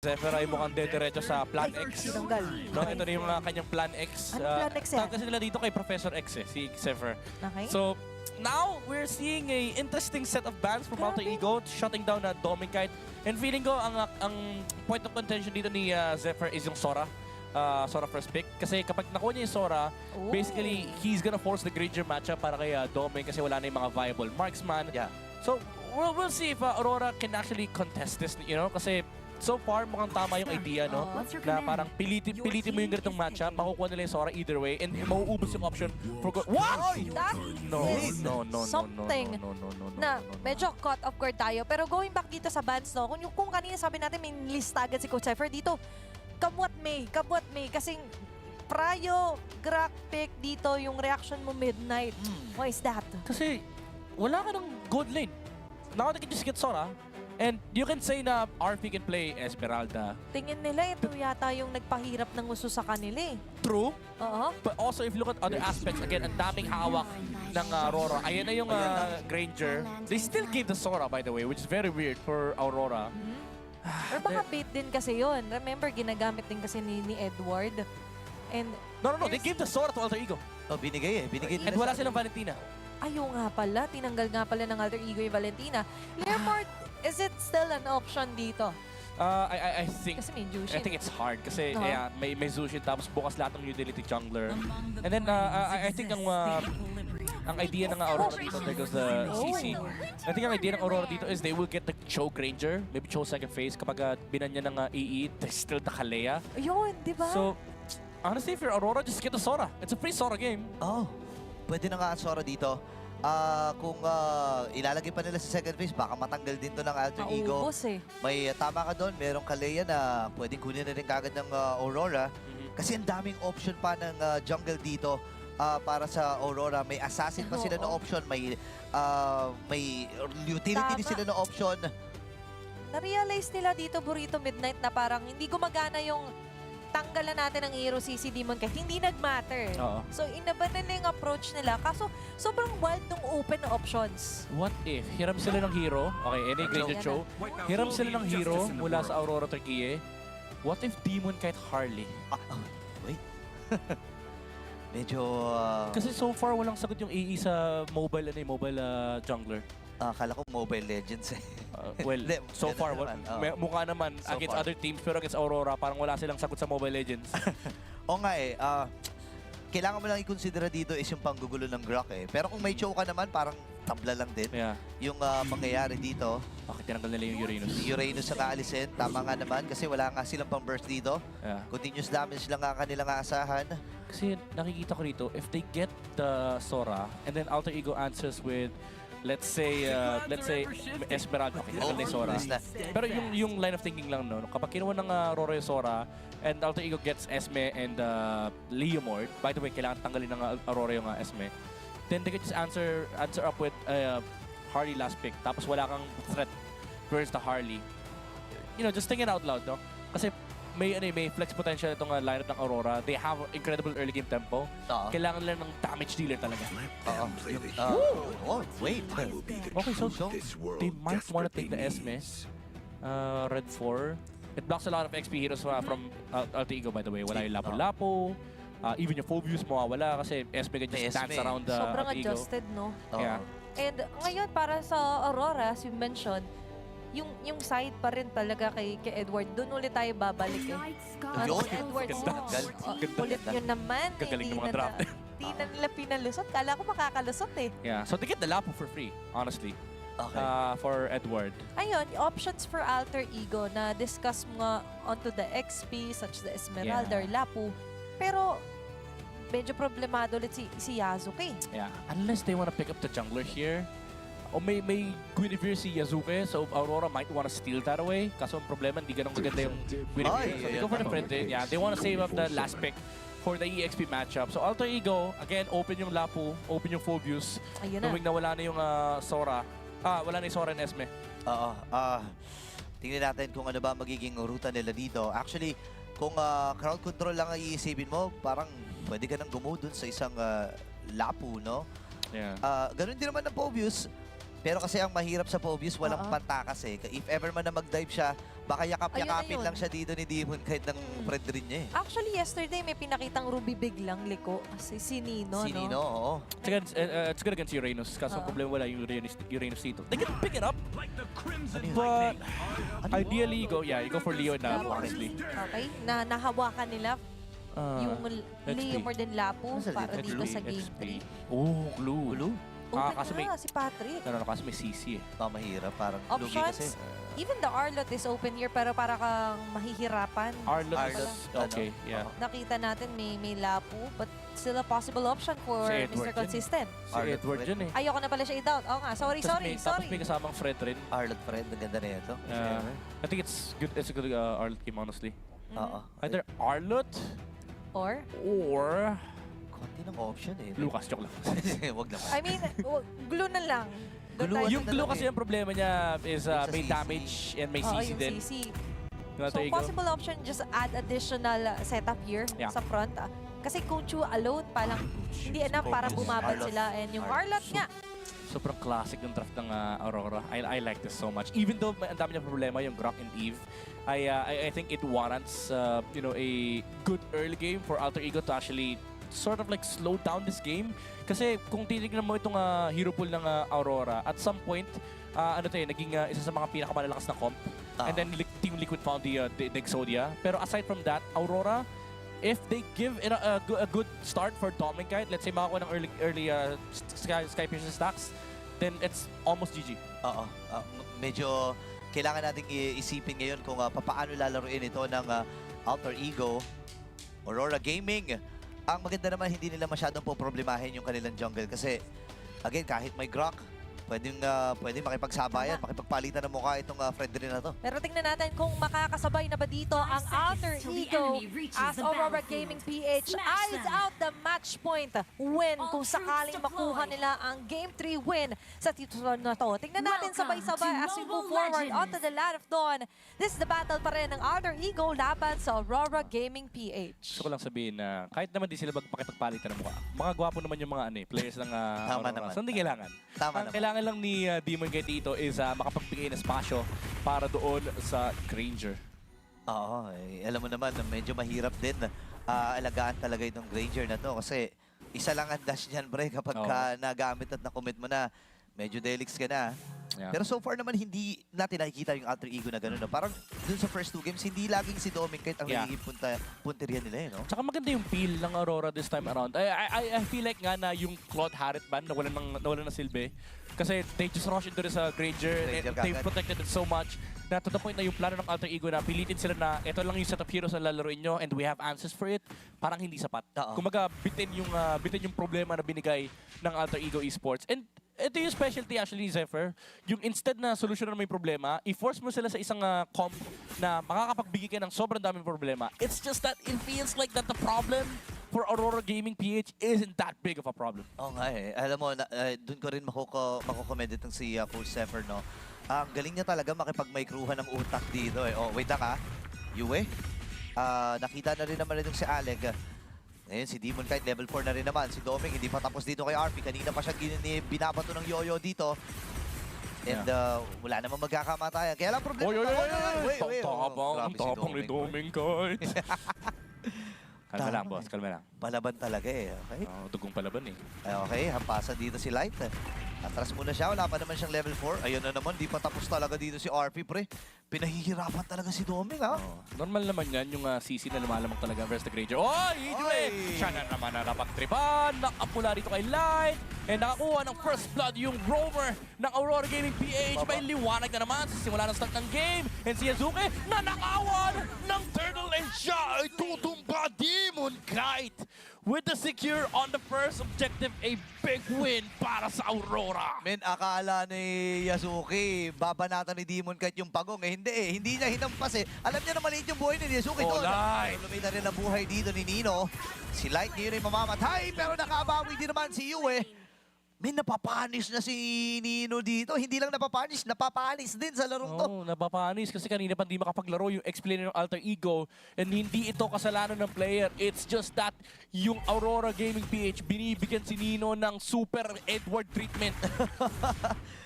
Zephyr ay mukhang dediretso sa Plan X. Tinanggal. No, ito na yung kanyang Plan X. Anong Plan X yan? Tawag kasi nila dito kay Professor X si Zephyr. Okay. So, now we're seeing a interesting set of bans from Alter Ego, shutting down Dominkite. And feeling ko, ang point of contention dito ni Zephyr is yung Sora. Sora first pick. Kasi kapag nakuha niya yung Sora, basically, he's gonna force the Granger matchup para kay Domin kasi wala na yung mga viable marksman. Yeah. So, we'll see if Aurora can actually contest this, you know, kasi so far, mukhang tama yung idea, no? Na parang pilitin mo yung ganitong matchup, makukuha nila yung Sora either way, and mauubos yung option for... What? That No, is no, something na medyo caught off guard tayo. Pero going back dito sa bans, no? Kung kanina sabi natin may lista agad si Coach Zephyr dito, come what may. Kasing Prayo, Grak, pick dito, yung reaction mo midnight. Why is that? Kasi wala ka ng good lane. Now they can just get Sora, and you can say na RP can play Esmeralda. Tingin nila ito yata yung nagpahirap ng uso sa kanila eh. True. Oo. But also, if you look at other aspects, again, ang daming hawak ng Aurora. Ayan na yung Granger. They still gave the Sora, by the way, which is very weird for Aurora. Or baka bait din kasi yun. Remember, ginagamit din kasi ni Edward. And No, they gave the Sora to Alter Ego. Oh, binigay eh. Binigay And wala silang Valentina. ayaw nga pala, tinanggal nga pala ng Alter Ego yung Valentina. Leopard, is it still an option dito? I think... Kasi may Jushin. I think it's hard kasi may Zushin tapos bukas lahat ng utility jungler. And then I think ang idea ng Aurora dito, there goes the CC. I think ang idea ng Aurora dito is they will get the choke Ranger, maybe choke second phase kapag binan niya ng EE, there's still the Kalea. Ayun, di ba? So, honestly, for Aurora, just get the Sora. It's a free Sora game. Oh, pwede na nga ang Sora dito. Kung ilalagay pa nila sa second phase, baka matanggal din to ng Alter Ego. Naubos eh. May tama ka doon, merong Kalea na pwedeng kunin na rin kagad ng Aurora. Kasi ang daming option pa ng jungle dito para sa Aurora. May assassin pa sila na option, may utility din sila na option. Na-realize nila dito, Burrito Midnight, na parang hindi gumagana yung tanggalan natin ng hero CC Demon kahit hindi nag-matter. So, inaban nila yung approach nila. Kaso, sobrang wild ng open na options. What if hiram sila ng hero? Okay, any Granger Cho. Hiram sila ng hero mula sa Aurora Turquie. What if Demon kahit Harley? Wait. Medyo... Kasi so far walang sagot yung AE sa mobile jungler. Akala ko Mobile Legends eh. Well, so far, mukha naman So against far. other teams pero against Aurora, parang wala silang sagot sa Mobile Legends. O nga eh, kailangan mo lang i-consider dito is yung panggugulo ng Grak eh. Pero kung may choke ka naman, parang tabla lang din. Yeah. Yung mangyayari dito. Bakit tinanggal nila yung Uranus? Uranus ang aalisin. Tama nga naman kasi wala nga silang pang-burst dito. Yeah. Continuous damage lang nga kanilang aasahan. Kasi nakikita ko rito, if they get the Sora and then Alter Ego answers with let's say Esmeralda, okay, tinanggal na yung Sora. Pero yung line of thinking lang, no, kapag kinuha ng Aurora yung Sora and Alter Ego gets Esme and Leomord, by the way, kailangan tanggalin ng Aurora yung Esme, then they can just answer up with Harley last pick, tapos wala kang threat versus the Harley. You know, just think it out loud, no? Kasi may flex potential itong lineup ng Aurora. They have incredible early game tempo. Kailangan nila ng damage dealer talaga. Wait. Okay, so they might want to take the Esme. Red 4. It blocks a lot of XP heroes from Alter Ego, by the way. Wala yung Lapu-Lapu. Even yung Phobius mawawala kasi Esme can just dance around the sobrang Ego. adjusted, no? Yeah. And ngayon, para sa Aurora, as you mentioned, yung side pa rin talaga kay Edward. Doon ulit tayo babalik eh. Yun. Edward, Ganda. ulit yun naman. Gagaling ng mga draft. Hindi na nila pinalusot. Kala ko makakalusot eh. Yeah, so they get the Lapu for free, honestly. Okay. For Edward. Ayun, options for Alter Ego na discuss mo nga onto the XP such the Esmeralda or Lapu. Pero medyo problemado ulit si Yasuke. Yeah, unless they want to pick up the jungler here. O may Guinevere si Yasuke, so Aurora might want to steal that away. Kaso ang problema, hindi ganun kaganda yung Guinevere. So they go for the Prente. Yeah, they want to save up the last pick for the EXP matchup. So Alter Ego, again, open yung Lapu, open yung Phobius. Ayun na. Knowing na wala na yung Sora. Wala na yung Sora and Esme. Tingnan natin kung ano ba magiging ruta nila dito. Actually, kung crowd control lang ang iisipin mo, parang pwede ka nang gumudon sa isang Lapu, no? Yeah. Ganun din naman ng Phobius. Pero kasi ang mahirap sa Phobius, walang pantakas eh. If ever man na mag-dive siya, Baka yakap-yakapin Ayun na yun. lang siya dito ni Demon kahit ng friend rin niya eh. Actually, yesterday may pinakitang Ruby biglang liko. Si Nino, Si no? Nino, oo. It's good against Uranus. Kaso ang problema wala yung Uranus dito. They can pick it up, but ideally, you go for Leo na, honestly. Okay, nahawakan nila yung Leo more than Lapu Nasa para dito? dito sa XP. game 3. Oh, glue. Glue? Kaso may, si Patrick. kaso may CC eh. Mahirap, parang lugi kasi. Options, even the Arlot is open here pero para kang mahihirapan. Arlot, Arlot, okay, yeah. Nakita natin may Lapu but still a possible option for Si Edward Mr. yun. Consistent. Si Arlot Edward Fred. yun eh. Ayoko na pala siya i-doubt. Oo nga, sorry. Tapos may kasamang Fred rin. Arlot friend, ang ganda na ito. I think it's a good Arlot game, honestly. Oo. Either Arlot Or, or Konti ng option eh. Lucas, joke lang. Wag naman. I mean, glue na lang. Doon Glue, tayo Yung sa glue dalawa. kasi ang problema niya is Yung sa may CC. damage and may Oo, CC yung din. CC. Yung So, alter ego. possible option, just add additional setup here Yeah. sa front. Kasi Kung Chu alone, parang hindi enough para Focus. bumaban Arlot. sila. And yung Arlot. Arlot nga, Sobrang classic ng draft ng Aurora. I like this so much. Even though ang dami niya problema yung Grok and Eve, I think it warrants a good early game for Alter Ego to actually sort of like slow down this game. Kasi kung titignan mo itong hero pool ng Aurora, at some point, naging isa sa mga pinakamalalakas na comp. And then Team Liquid found the Exodia. Pero aside from that, Aurora, if they give it a good start for Dominkite, let's say makakuha ng early Sky Piercer stacks, then it's almost GG. Oo. Medyo kailangan nating isipin ngayon kung paano lalaruin ito ng Alter Ego, Aurora Gaming. Ang maganda naman, hindi nila masyadong problemahin yung kanilang jungle kasi, again, kahit may Grok, pwedeng makipagsabayan, makipagpalitan ng mukha itong friend rin na to. pero tingnan natin kung makakasabay na ba dito ang Alter Ego as Aurora Gaming PH eyes out the match point win kung sakaling makuha nila ang Game 3 win sa titulo na to. Tingnan natin sabay-sabay as we move forward onto the Land of Dawn. This is the battle pa rin ng Alter Ego laban sa Aurora Gaming PH. Gusto ko lang sabihin na kahit naman di sila magpakipagpalitan ng mukha, mga gwapo naman yung mga players ng Tama Aurora. naman. So hindi kailangan. Tama Ang naman. kailangan lang ni Demon Kite dito is makapagbigay ng espasyo para doon sa Granger. Oo, alam mo naman, medyo mahirap din alagaan talaga itong Granger na to kasi isa lang ang dash niyan, pre, kapag nagamit at nakommit mo na, medyo delix ka na. Yeah. Pero so far naman, hindi natin nakikita yung Alter Ego na gano'n. No? Parang dun sa first 2 games, hindi laging si Dominkite ang nagiging punteriya nila, no? Tsaka maganda yung feel ng Aurora this time around. I feel like nga na yung Claude Harrit ban nawalan ng silbi. Kasi they just rush into this Granger and they protected it so much na to the point na yung plano ng Alter Ego na pilitin sila na ito lang yung set of heroes na lalaroin nyo and we have answers for it, parang hindi sapat. Kumaga, bitin yung problema na binigay ng Alter Ego Esports. And ito yung specialty actually ni Zephyr. Yung instead na solusyonan mo yung problema, i-force mo sila sa isang comp na makakapagbigay ka ng sobrang daming problema. It's just that it feels like that the problem for Aurora Gaming PH isn't that big of a problem. Oo nga eh. Alam mo, dun ko rin makukomment itong si Coach Zephyr, no? Ang galing niya talaga makipag-microhan ng utak dito eh. Oh, wait ka. Yue. Nakita na rin naman itong si Alec. Ngayon, si Demon Kite, level 4 na rin naman. Si Doming, hindi pa tapos dito kay RP. Kanina pa siya binabato ng Yoyo dito. And wala namang magkakamatayan. Kaya lang problema. Ang tapang ni Doming Kite. Kalma lang, boss. Kalma lang. Palaban talaga eh. Okay? Dugong palaban eh. Okay, hampasan dito si Light. Atras muna siya, wala pa naman siyang level 4. Ayun na naman, di pa tapos talaga dito si RP, pre. Pinahihirapan talaga si Doming, ha? Normal naman yan, yung CC na lumalamang talaga versus the Granger. Oh, Hidwe! Siya na naman na napagtripan. Nakapula rito kay Light. And nakakuha ng first blood yung rover ng Aurora Gaming PH. May liwanag na naman sa simula ng start ng game. And si Yazuki nanakawan ng turtle and siya ay tutumba Demon Kite with the secure on the first objective. A big win para sa Aurora. Men, akala ni Yasuki, babanatan ni Demon Kite yung pagong. Hindi eh, hindi niya hinampas eh. Alam niya na maliit yung buhay ni Yasuki. Oh, Light! Lumita rin ang buhay dito ni Nino. Si Light ngayon ay mamamatay, pero nakabawi din naman si Yue. Men, napapanis na si Nino dito. Hindi lang napapanis din sa larong to. Oo, napapanis kasi kanina pa hindi makapaglaro yung explainer ng Alter Ego and hindi ito kasalanan ng player. It's just that yung Aurora Gaming PH binibigyan si Nino ng super Edward treatment.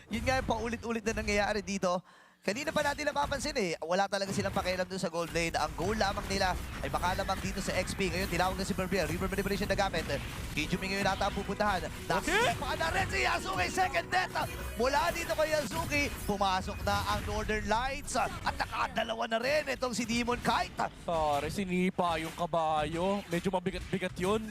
Yun nga yung paulit-ulit na nangyayari dito. Kanina pa natin napapansin eh, wala talaga silang pakialam dun sa gold lane. Ang goal lamang nila ay makalamang dito sa XP. Ngayon, tinawag na si Berbier. River Manipulation na gamit. Kijumi ngayon nata ang pupuntahan. Nakasipa na rin si Yasuki. Second death. Mula dito kay Yasuki, pumasok na ang Northern Lights. At nakadalawa na rin itong si Demon Kite. Pare, sinipa yung kabayo. Medyo mabigat-bigat yun.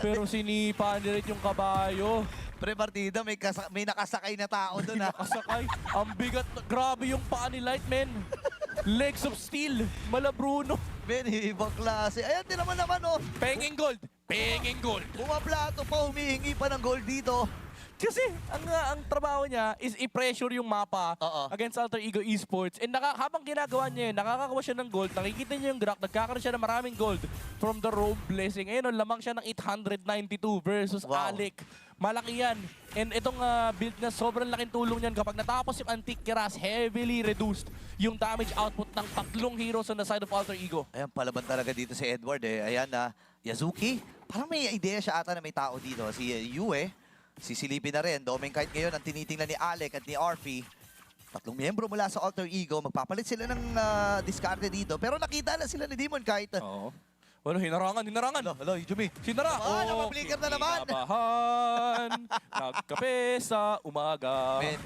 Pero sinipa niya rin yung kabayo. Pre-partida, may nakasakay na tao doon ha. Nakasakay. Ang bigat. Grabe yung paa ni Lightman. Legs of steel. Malabruno. Men, ibang klase. Ayan din naman oh. Penging gold. Penging gold. Bumaplato pa, humihingi pa ng gold dito. Kasi ang trabaho niya is i-pressure yung mapa Oo. against Alter Ego Esports. And habang ginagawa niya yun, nakakakuha siya ng gold, nakikita niya yung Grack, nagkakaroon siya ng maraming gold from the Robe Blessing. Ayun, lamang siya ng 892 versus Wow. Alec. Malaki yan. And itong build na sobrang laking tulong niyan kapag natapos yung Antique Keras, heavily reduced yung damage output ng tatlong heroes on the side of Alter Ego. Ayan, palaban talaga dito si Edward eh. Ayan na, Yasuki. Parang may idea siya ata na may tao dito. Si Yue, sisilipin na rin. Doming Kite ngayon ang tinitingnan ni Alec at ni Arfi. Tatlong miyembro mula sa Alter Ego. Magpapalit sila ng discarte dito. Pero nakita na sila ni Demon Kite. Oo. Ano, hinarangan. Hello, Yujumi. Sinara. Napaplikar na naman. Kinabahan. Nagkape sa umaga. Men,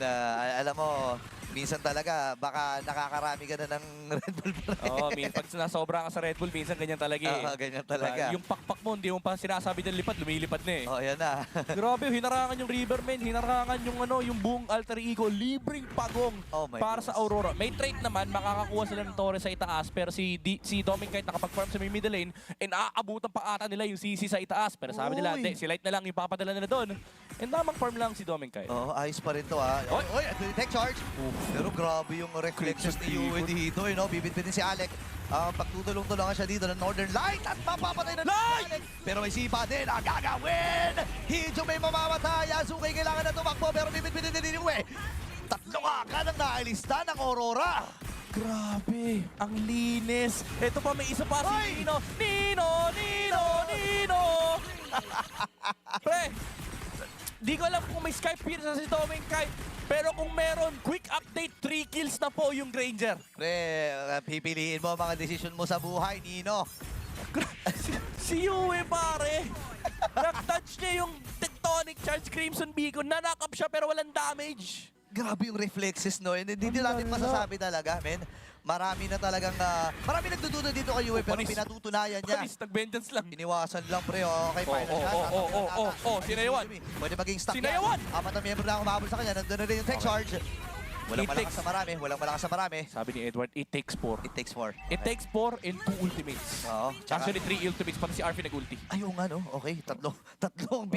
alam mo, minsan talaga, baka nakakarami ka na ng Red Bull pa rin. Oo, pag sinasobra ka sa Red Bull, minsan ganyan talaga eh. Ganyan talaga. Yung pakpak mo, hindi mo pa sinasabi ng lipad, lumilipad na eh. Oh, yan na. Grabe, hinarangan yung Riverman, hinarangan yung buong Alter Ego, libreng pagong Oh my para sa goodness. Aurora. May trait naman, makakakuha sila ng Torres sa itaas, pero si Doming Kite nakapag-farm sa may middle lane, and aabutan pa ata nila yung CC sa itaas. Pero sabi nila, Uy. hindi, si Light na lang yung papadala nila doon. And tamang farm lang si Doming Kite. Oh, ayos pa rin to ha. Oy! Oy, tech charge. Pero grabe yung reflexes ni Yue dito. No? Bibit-bitin si Alec. Pagtutulong-tulungan siya dito ng Northern Light at mapapatay na ni Alec. Pero may sipa din ang gagawin. Hijo may mamamatay. Yasuki kailangan na tumakbo pero bibit-bitin din ni Yue. Tatlong aka ng nailista ng Aurora. Grabe, ang linis. Ito pa, may isa pa Hoy! si Nino. Pre, di ko alam kung may Skype pierce na si Doming Kite. Pero kung meron, quick update, 3 kills na po yung Granger. Pre, pipiliin mo ang mga desisyon mo sa buhay, Nino. Si Yue, pare. Nag-touch niya yung Tectonic Charge Crimson Beacon. Nanakap siya pero walang damage. Grabe yung reflexes, no? And hindi natin masasabi talaga, men. Marami na talagang, marami nagdududa dito kay Yue, pero Panis. pinatutunayan niya. Panis, nag-vengeance lang. Iniwasan lang, pre. Okay, final shot. Sinayawan. Pwede maging stuck Sinayawan. yan. Apat na miyembro na humahabol sa kanya. Nandun na rin yung tech charge. Walang malakas sa marami. Walang malakas sa marami. Sabi ni Edward, it takes 4. It takes 4. It takes 4 and 2 ultimates. Oo. Tsaka, Actually, 3 ultimates, pati si Arfi nag-ulti. ayun nga, no? Okay, tatlong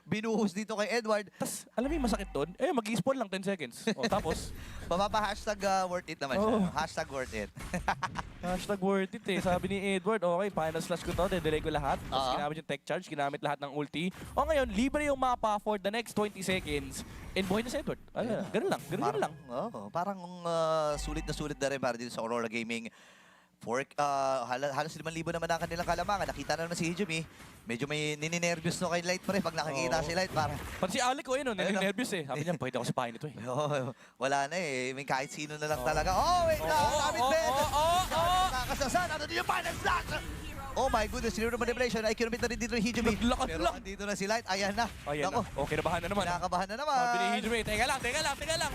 binuhos dito kay Edward. Tapos, alam mo yung masakit doon? Mag-i-spawn lang 10 seconds. O, tapos, Papapa-hashtag worth it naman siya. Oo. Hashtag worth it. hashtag worth it eh. Sabi ni Edward, okay, final slash ko to, delay ko lahat. Tapos ginamit yung tech charge, ginamit lahat ng ulti. O ngayon, libre yung mapa for the next 20 seconds. And buhay na si Edward. Ganun lang. Parang sulit na rin para dito sa Aurora Gaming. Halos 5,000 naman ang kanilang kalamangan. Nakita na naman si Hijumi. Medyo may nininervyos no kay Light pre. Pag nakikita Oo. si Light, parang Pati si Alec, nervous eh. Sabi niya, pwede ako sipahin ito eh. wala na eh. May kahit sino na lang talaga. Oh, wait lang. David Ben. Nakakasasan. Ano din yung final slash? Oh my goodness, Zero Manipulation. Ay, kinumit na rin dito yung Hijumi. Naglakad Pero lang. andito na si Light. Ayan na. Ayan Nako, na. Okay, nabahan na naman. kinakabahan na naman. Sabi ni Hijime, teka lang.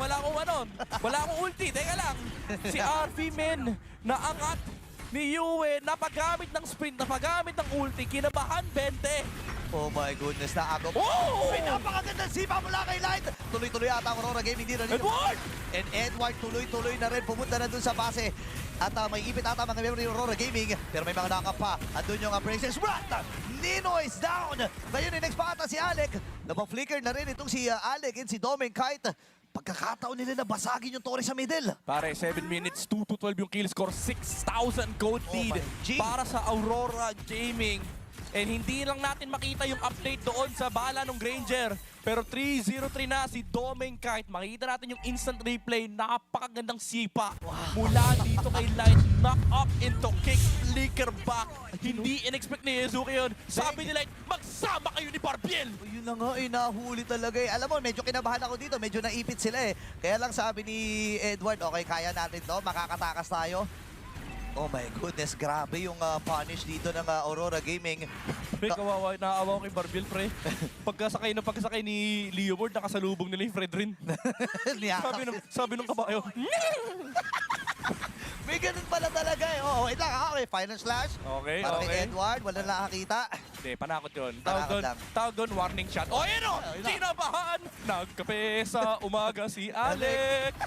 Wala akong ulti, teka lang. Si Arfi, men, naangat ni Yue, napagamit ng sprint, napagamit ng ulti, kinabahan 20. Oh my goodness, naagaw. Oh! May napakagandang sipa mula kay Light. Tuloy-tuloy ata ang Aurora Gaming dito. Edward! And Edward tuloy-tuloy na rin. Pumunta na dun sa base. At may ipit ata mga member ng Aurora Gaming. Pero may mga nakap pa. Andun yung Princess Rat. Nino is down. Ngayon, next pa ata si Alec. Napang-flicker na rin itong si Alec and si Doming Kite. Pagkakataon nila na basagin yung Torres sa middle. Pare, 7 minutes, 2 to 12 yung kill score, 6,000 gold Oh lead my G. para sa Aurora Gaming. And hindi lang natin makita yung update doon sa bala ng Granger. Pero 3-0-3 na si Doming Kite. Makikita natin yung instant replay. Napakagandang sipa. Mula dito kay Light. Knock up into kick. Flicker. flicker back. Hindi in-expect ni Yuzuki yun. Sabi nila, magsama kayo ni Barbiel. Oh, yun na nga eh, nahuli talaga eh. Alam mo, medyo kinabahan ako dito, medyo naipit sila eh. Kaya lang sabi ni Edward, okay, kaya natin to, makakatakas tayo. Oh my goodness, grabe yung punish dito ng Aurora Gaming. Pre, kawawa, naaawa ko kay Barbiel, pre. Pagkasakay ni Leomord, nakasalubong nila yung Fred rin. sabi nung kabayo, May ganun pala talaga eh. Oh, wait lang, okay, final slash. okay, Para kay okay. Edward, wala nakakita. Hindi, panakot yun. Panakot lang. Tawag doon, warning shot. Oh, yun o! Ayun na. Kinabahan! Nagkape sa umaga si Alec.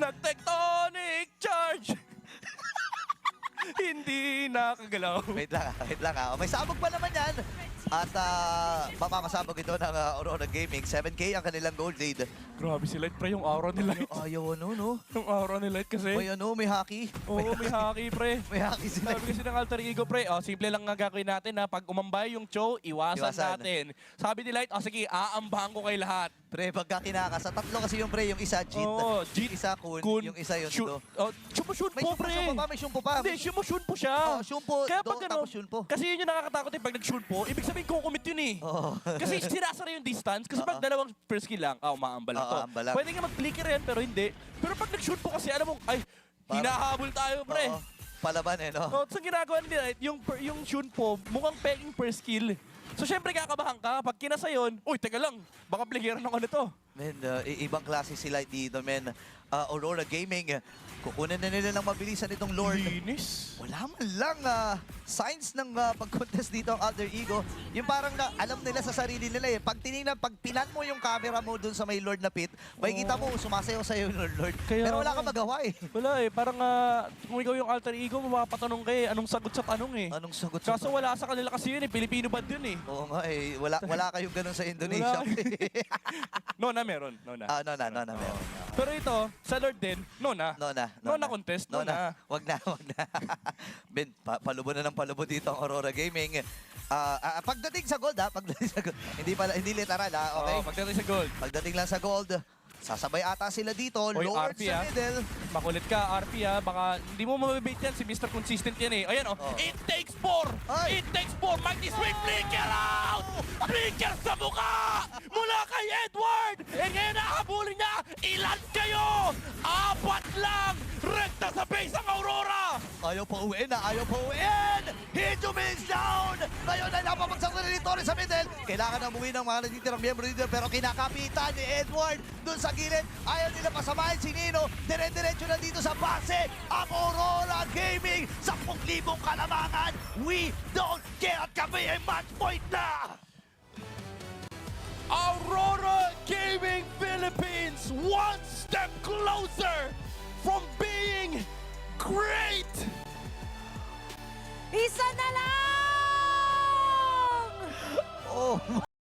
Nag-tectonic charge! Hindi nakagalaw. Wait lang ah. May sabog pa naman yan. At mapapasabog ito ng Aurora Gaming. 7K ang kanilang gold lead. Grabe si Light, pre, yung aura ni Light. Ayaw ano, no? Yung aura ni Light kasi. May ano, may hockey. Oo, may haki, pre. May hockey sila. Sabi kasi ng alter ego, pre, simple lang nga gagawin natin na pag umambay yung Cho, iwasan natin. Sabi ni Light, sige, aambahan ko kay lahat. Pre, pagka kinakas, sa tatlo kasi yung pre, yung isa Jit, Oo, yung isa Kun, yung isa yung Do. Shunpo, May pre. shunpo pa, may shunpo pa. Hindi, shunpo siya. Oh, shunpo, Kaya Do, pag ano, tapos shunpo. kasi yun yung nakakatakot pag nag-shunpo, ibig sabihin kukumit yun eh. Oo. Kasi sinasara yung distance. Kasi pag dalawang first kill lang, umaambal lang to. Aambal lang. Pwede nga mag-flicker yan, pero hindi. Pero pag nag-shoot po kasi, alam mo, ay, Parang- hinahabol tayo, pre. Oo. Palaban eh, no? So, sa ginagawa nila, yung shoot po, mukhang peking first kill. So, syempre, kakabahan ka. Pag kinasa yun, uy, teka lang, baka flickeran ako nito. Men, ibang klase sila dito, men. Aurora Gaming, kukunin na nila ng mabilisan itong Lord. Linis. Wala man lang signs ng pag-contest dito ang Alter Ego. Yung parang alam nila sa sarili nila eh. Pag tinignan, pag pinan mo yung camera mo dun sa may Lord na pit, may kita mo sumasayaw sa'yo yung Lord. Kaya Pero wala nga kang magawa eh. Wala eh, parang kung ikaw yung alter ego, mapapatanong ka eh, anong sagot sa tanong eh. Anong sagot sa... Kaso wala sa kanila kasi yun eh, Pilipino band yun eh. Oo nga eh. Wala kayong ganun sa Indonesia. Nona meron, Nona. No, meron. Pero ito, sa Lord din, Nona. Nona contest, Nona. Wag na. Ben, palubo na ng palubo dito ang Aurora Gaming. Pagdating sa gold pagdating sa gold. Hindi literal okay? Oh, pagdating sa gold. Pagdating lang sa gold, sasabay ata sila dito. Oy, Lord RP, sa middle. Makulit ka, RP baka hindi mo mabibait yan, si Mr. Consistent yan eh. Ayan Oh. It takes four! Ay! It takes four! Mighty Swing Flicker out! Flicker sa mukha! Mula kay Edward! ngayon nakahabulin niya! Ilan kayo? 4 lang! Rekta sa base ang Aurora! Ayaw pa uwiin. Hijumi is down! Ngayon ay napapagsakot ni Torres sa middle. Kailangan na umuwi ng mga natitirang miyembro dito pero kinakapitan ni Edward dun sa gilid. Ayaw nila pasamahin si Nino. Dire-diretso na dito sa base ang Aurora Gaming. 10,000 kalamangan. We don't care at kami ay match point na! Aurora Gaming Philippines one step closer from being great! Isa na lang! Oh my